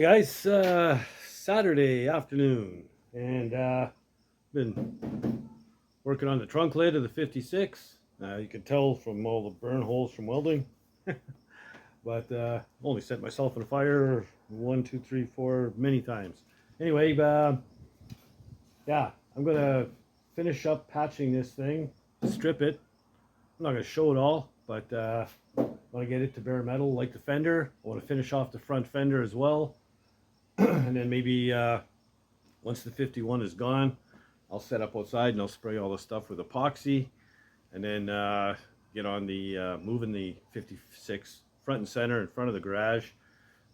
Guys, Saturday afternoon, and been working on the trunk lid of the 56. You can tell from all the burn holes from welding, but only set myself on fire one, two, three, four, many times. Anyway, yeah, I'm gonna finish up patching this thing, strip it. I'm not gonna show it all, but I want to get it to bare metal like the fender. I want to finish off the front fender as well. And then maybe once the 51 is gone, I'll set up outside and I'll spray all the stuff with epoxy, and then get on the moving the 56 front and center in front of the garage,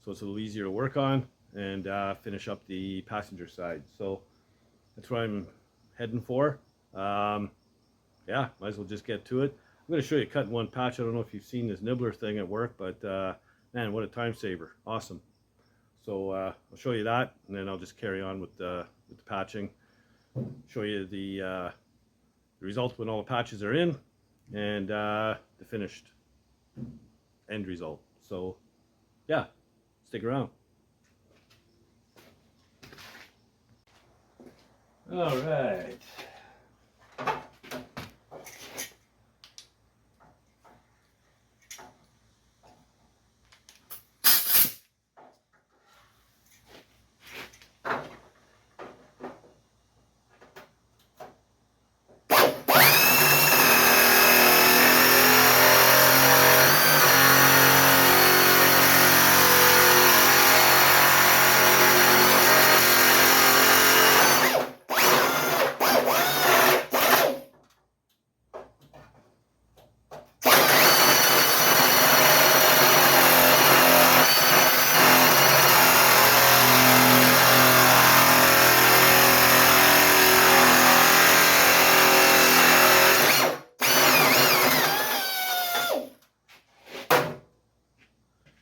so it's a little easier to work on, and finish up the passenger side. So that's what I'm heading for. Yeah, might as well just get to it. I'm going to show you cutting one patch. I don't know if you've seen this nibbler thing at work, but man, what a time saver. Awesome. So I'll show you that, and then I'll just carry on with the patching. Show you the result when all the patches are in, and the finished end result. So yeah, stick around. All right.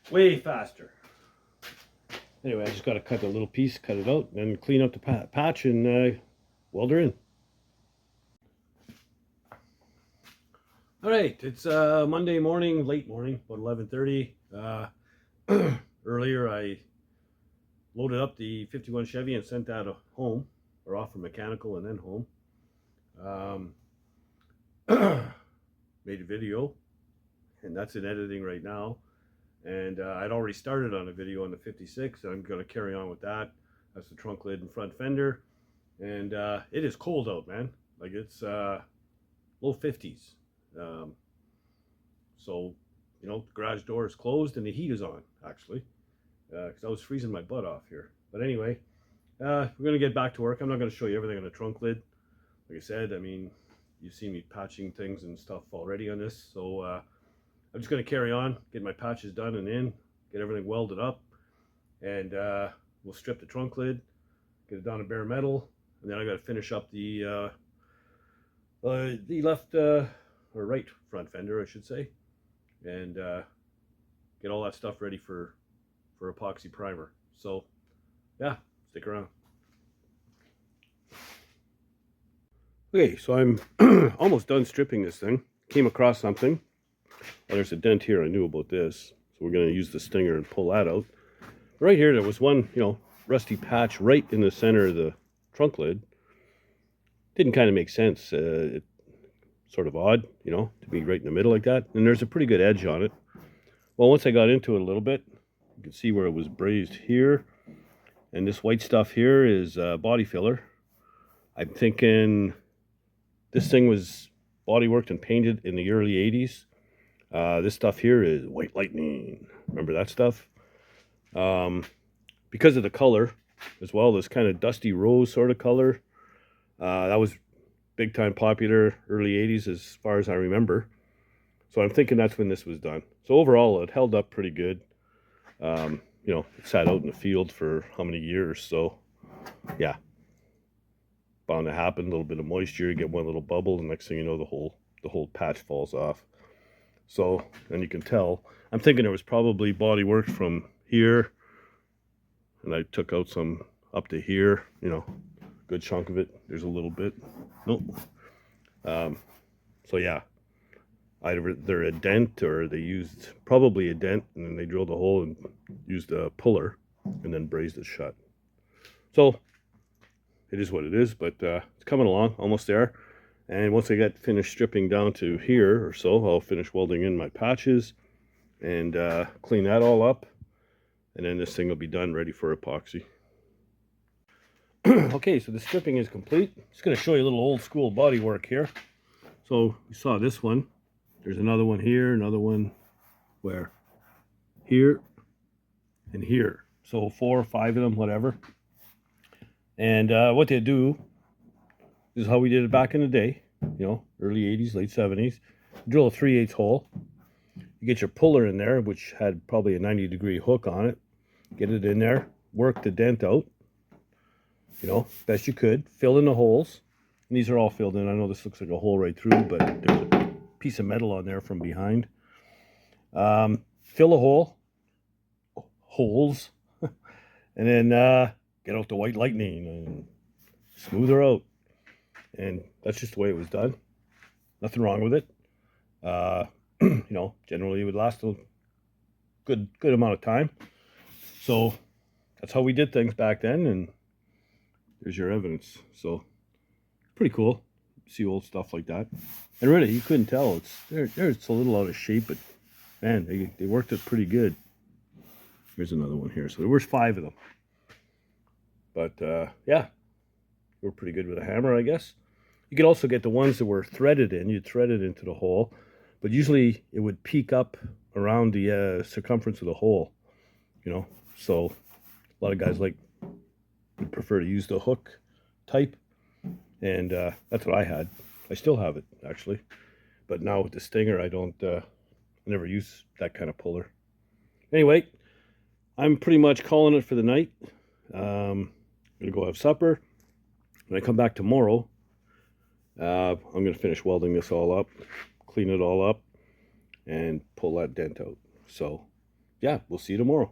Way faster. Anyway, I just got to cut a little piece, cut it out, and then clean up the patch and weld her in. All right, it's Monday morning, late morning, about 11:30. Earlier, I loaded up the 51 Chevy and sent that home, or off for mechanical and then home. Made a video, and that's in editing right now. And I'd already started on a video on the 56, and I'm going to carry on with that. That's the trunk lid and front fender. And it is cold out, man. Like, it's low 50s. So, you know, the garage door is closed and the heat is on, actually, because I was freezing my butt off here. But anyway, we're going to get back to work. I'm not going to show you everything on the trunk lid. Like I said, I mean, you've seen me patching things and stuff already on this. So I'm just going to carry on, get my patches done and in, get everything welded up, and we'll strip the trunk lid, get it down to bare metal, and then I got to finish up the left or right front fender, I should say, and get all that stuff ready for epoxy primer. So yeah, stick around. Okay, so I'm almost done stripping this thing. Came across something. Oh, there's a dent here. I knew about this, so we're going to use the stinger and pull that out. Right here, there was one, you know, rusty patch right in the center of the trunk lid. Didn't kind of make sense. It's sort of odd, you know, to be right in the middle like that. And there's a pretty good edge on it. Well, once I got into it a little bit, you can see where it was brazed here. And this white stuff here is body filler. I'm thinking this thing was body worked and painted in the early 80s. This stuff here is white lightning. Remember that stuff? Because of the color as well, this kind of dusty rose sort of color. That was big time popular early 80s as far as I remember. So I'm thinking that's when this was done. So overall, it held up pretty good. You know, it sat out in the field for how many years? So yeah, bound to happen. A little bit of moisture, you get one little bubble, and next thing you know, the whole patch falls off. So, and you can tell, I'm thinking there was probably body work from here, and I took out some up to here, you know, good chunk of it. There's a little bit. Nope. So yeah, either a dent, or they used probably a dent and then they drilled a hole and used a puller and then brazed it shut. So it is what it is, but it's coming along, almost there. And once I get finished stripping down to here or so, I'll finish welding in my patches and clean that all up. And then this thing will be done, ready for epoxy. Okay, so the stripping is complete. Just going to show you a little old school body work here. So we saw this one. There's another one here, another one where? Here and here. So 4 or 5 of them, whatever. And what they do is how we did it back in the day, you know, early 80s, late 70s. Drill a 3/8 hole. You get your puller in there, which had probably a 90-degree hook on it. Get it in there, work the dent out, you know, best you could. Fill in the holes. And these are all filled in. I know this looks like a hole right through, but there's a piece of metal on there from behind. Fill a holes, and then get out the white lightning and smooth her out. And that's just the way it was done. Nothing wrong with it. You know, generally it would last a good amount of time. So that's how we did things back then, and there's your evidence. So pretty cool. See old stuff like that. And really, you couldn't tell. It's a little out of shape, but man, they worked it pretty good. Here's another one here. So there was 5 of them. But yeah, they were pretty good with a hammer, I guess. You could also get the ones that were threaded in. You'd thread it into the hole, but usually it would peak up around the circumference of the hole, you know. So a lot of guys would prefer to use the hook type, and that's what I had. I still have it, actually, but now with the Stinger, I never use that kind of puller. Anyway, I'm pretty much calling it for the night. I'm gonna go have supper. When I come back tomorrow, I'm gonna finish welding this all up, clean it all up, and pull that dent out. So yeah, we'll see you tomorrow.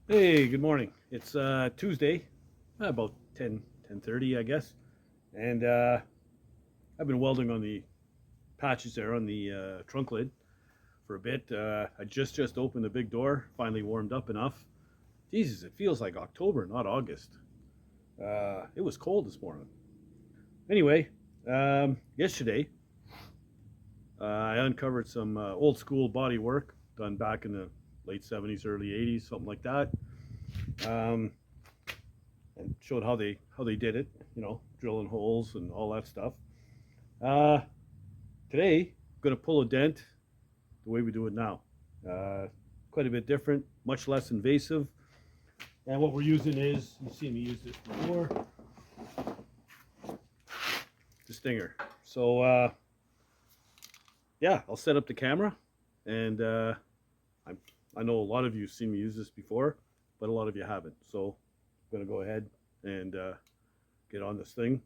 Hey, good morning. It's Tuesday, about 10:30, I guess, and I've been welding on the patches there on the trunk lid for a bit. I just opened the big door, finally warmed up enough. Jesus, it feels like October, not August. It was cold this morning. Anyway, yesterday I uncovered some old school body work done back in the late 70s, early 80s, something like that. And showed how they did it, you know, drilling holes and all that stuff. Today, I'm going to pull a dent the way we do it now. Quite a bit different, much less invasive. And what we're using is, you've seen me use this before, the Stinger. So yeah, I'll set up the camera, and I know a lot of you have seen me use this before, but a lot of you haven't. So I'm going to go ahead and get on this thing,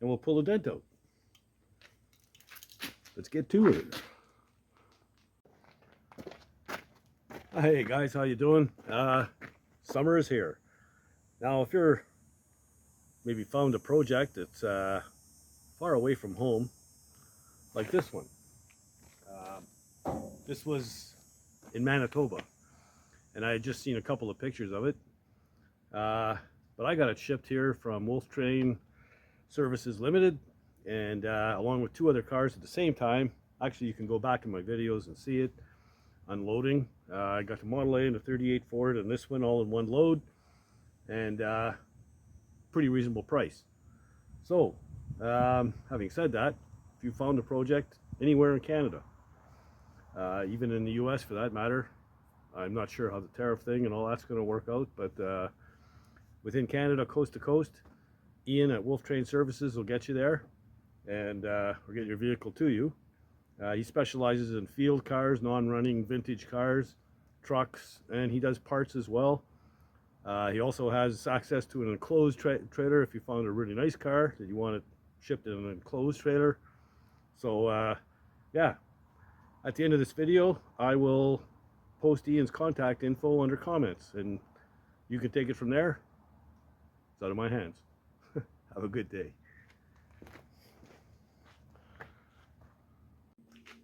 and we'll pull the dent out. Let's get to it. Hey guys, how you doing? Summer is here. Now, if you're maybe found a project that's far away from home, like this one. This was in Manitoba, and I had just seen a couple of pictures of it. But I got it shipped here from Wolf Train Services Limited, and along with 2 other cars at the same time. Actually, you can go back in my videos and see it unloading. I got the Model A and the 38 Ford and this one all in one load, and pretty reasonable price. So having said that, if you found a project anywhere in Canada, even in the US for that matter, I'm not sure how the tariff thing and all that's going to work out, but within Canada, coast to coast, Ian at Wolf Train Services will get you there, and we'll get your vehicle to you. He specializes in field cars, non-running vintage cars, trucks, and he does parts as well. He also has access to an enclosed trailer if you found a really nice car that you want it shipped in an enclosed trailer. So yeah, at the end of this video, I will post Ian's contact info under comments, and you can take it from there. It's out of my hands. Have a good day.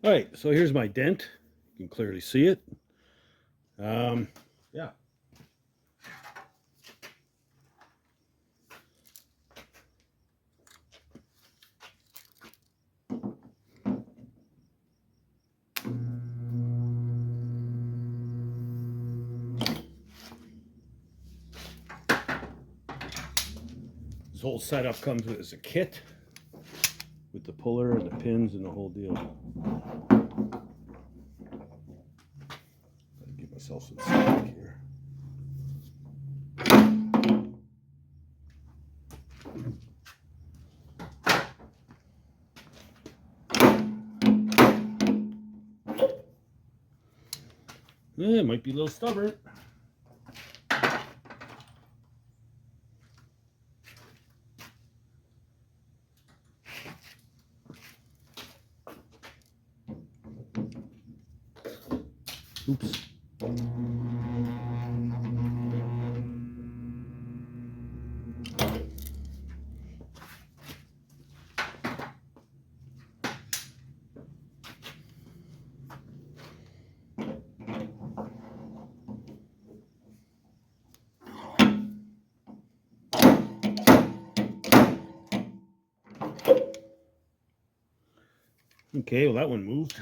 All right, so here's my dent. You can clearly see it. Yeah. This whole setup comes as a kit with the puller and the pins and the whole deal. Gotta give myself some slack here. Yeah, it might be a little stubborn. Oops. Okay, well that one moved.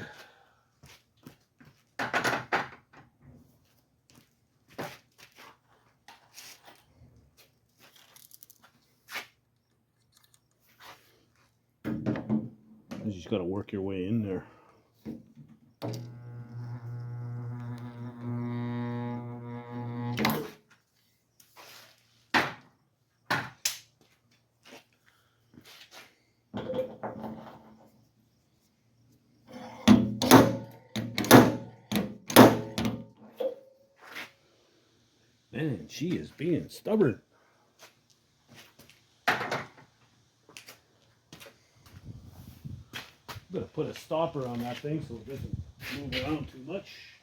You just got to work your way in there. Man, she is being stubborn. I'm gonna put a stopper on that thing so it doesn't move around too much.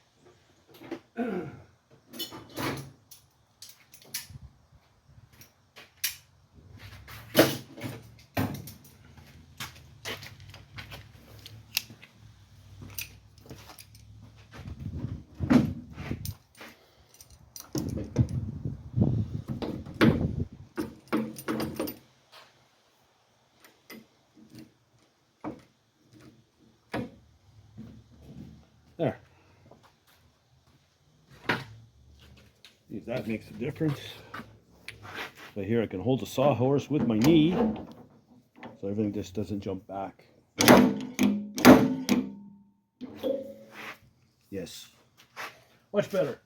There. See if that makes a difference. But here I can hold the sawhorse with my knee so everything just doesn't jump back. Yes. Much better.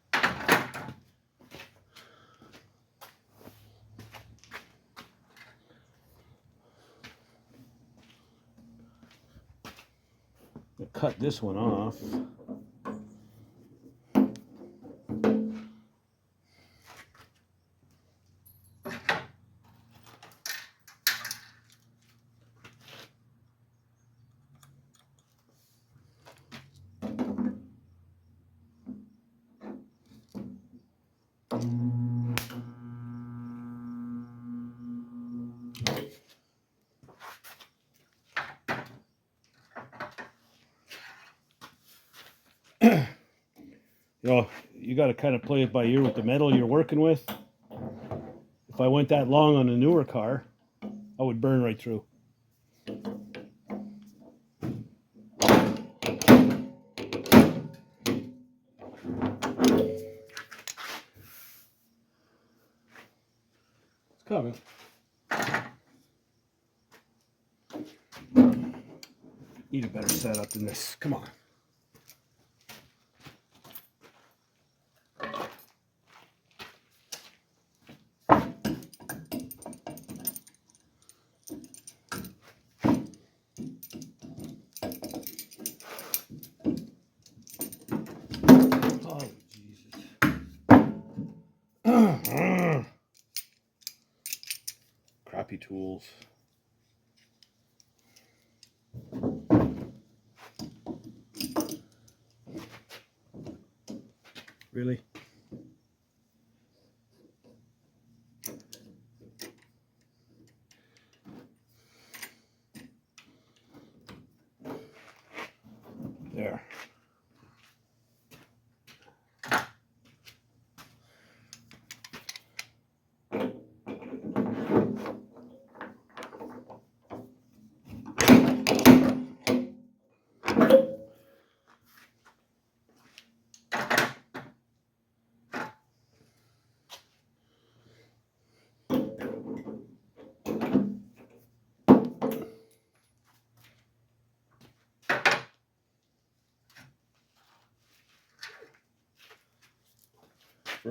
I'll cut this one off. You know, you got to kind of play it by ear with the metal you're working with. If I went that long on a newer car, I would burn right through. It's coming. Need a better setup than this. Come on. Oh, Jesus. Crappy tools. Really? There.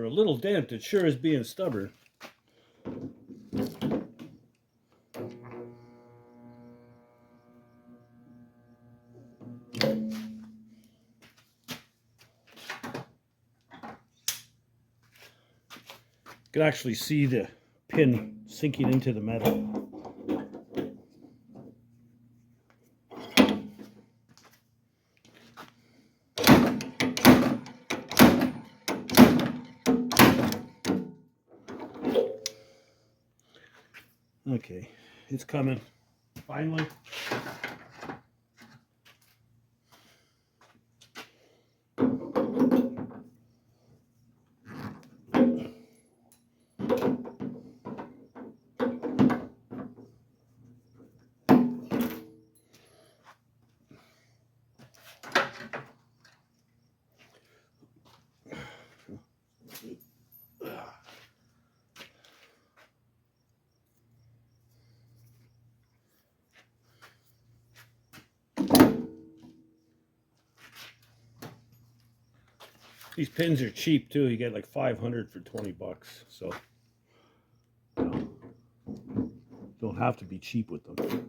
for a little dent, it sure is being stubborn. You can actually see the pin sinking into the metal. Okay, it's coming. Finally. These pins are cheap too. You get like 500 for 20 bucks. So don't have to be cheap with them.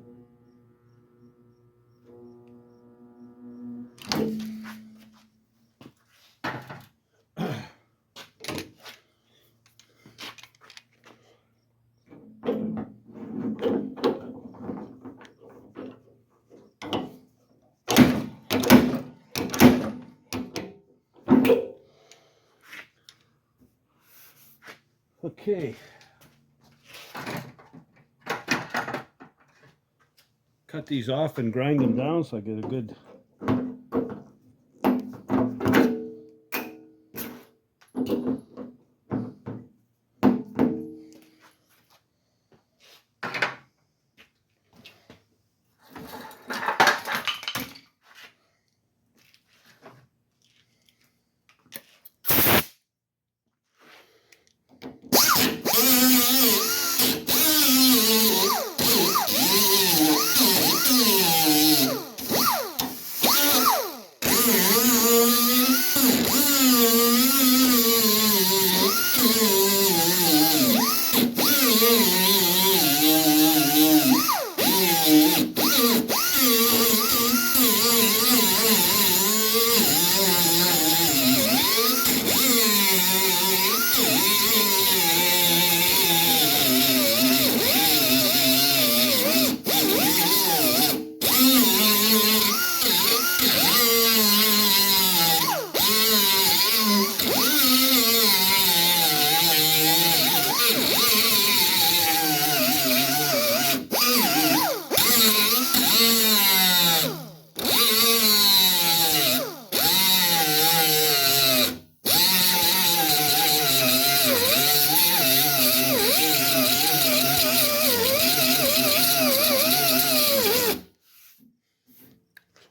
Okay. Cut these off and grind them down so I get a good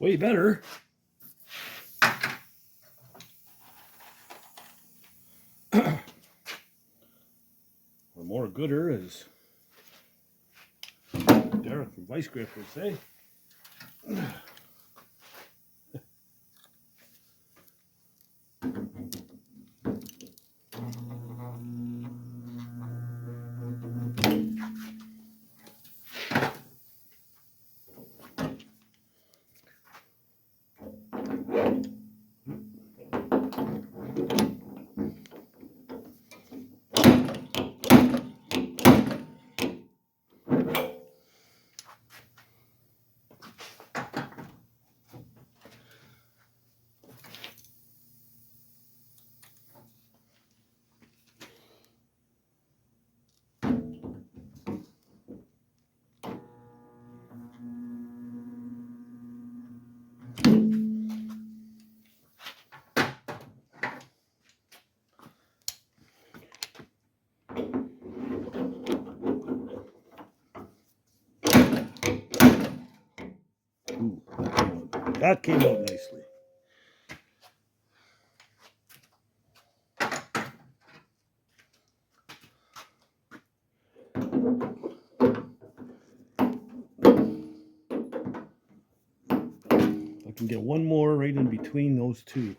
way better. Or more gooder, as Derek from Vice Grip would say. Ooh, that came out nicely. I can get one more right in between those two.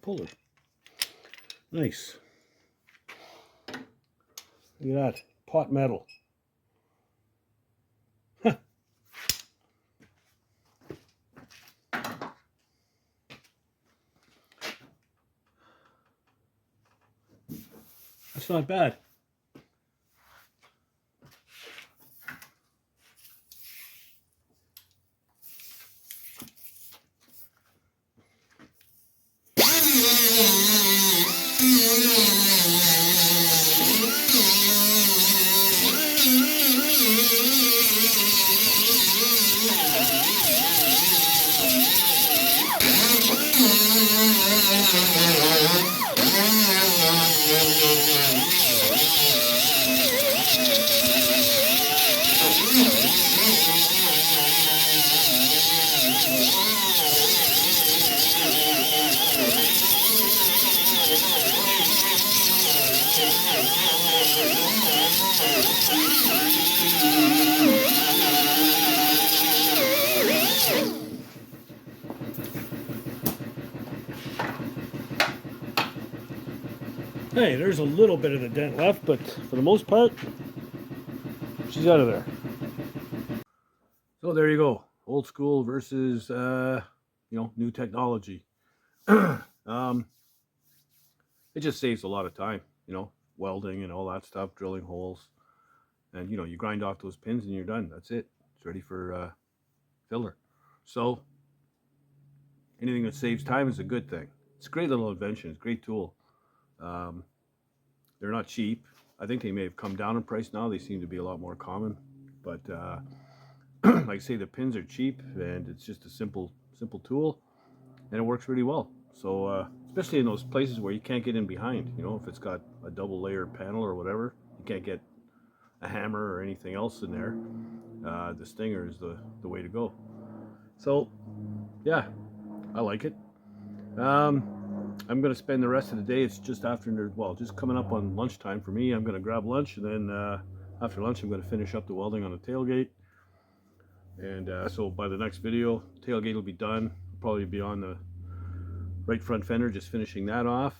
puller. Nice. Look at that. Pot metal. Huh. That's not bad. Hey, there's a little bit of the dent left, but for the most part, she's out of there. So there you go. Old school versus, new technology. It just saves a lot of time, welding and all that stuff, drilling holes. And, you grind off those pins and you're done. That's it. It's ready for filler. So anything that saves time is a good thing. It's a great little invention. It's a great tool. They're not cheap. I think they may have come down in price now. They seem to be a lot more common. But like I say, the pins are cheap and it's just a simple tool. And it works really well. So especially in those places where you can't get in behind. If it's got a double layer panel or whatever, you can't get a hammer or anything else in there. The Stinger is the way to go. So yeah, I like it. I'm going to spend the rest of the day, it's just after, just coming up on lunchtime for me. I'm going to grab lunch, and then after lunch I'm going to finish up the welding on the tailgate. And so by the next video, tailgate will be done. I'll probably be on the right front fender, just finishing that off.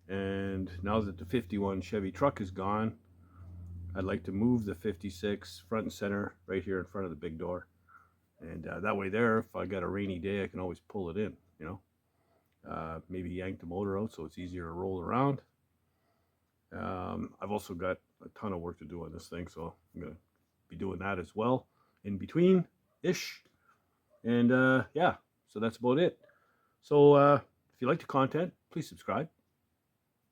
And now that the 51 Chevy truck is gone, I'd like to move the 56 front and center right here in front of the big door. And that way there, if I got a rainy day, I can always pull it in, maybe yank the motor out so it's easier to roll around. I've also got a ton of work to do on this thing, so I'm going to be doing that as well in between-ish. And yeah, so that's about it. So if you like the content, please subscribe,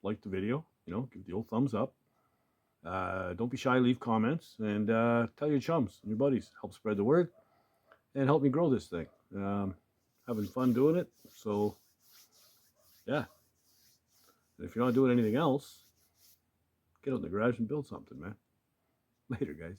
like the video, give the old thumbs up. Don't be shy, leave comments, and tell your chums and your buddies. Help spread the word and help me grow this thing. Having fun doing it, so yeah. And if you're not doing anything else, get out in the garage and build something, man. Later, guys.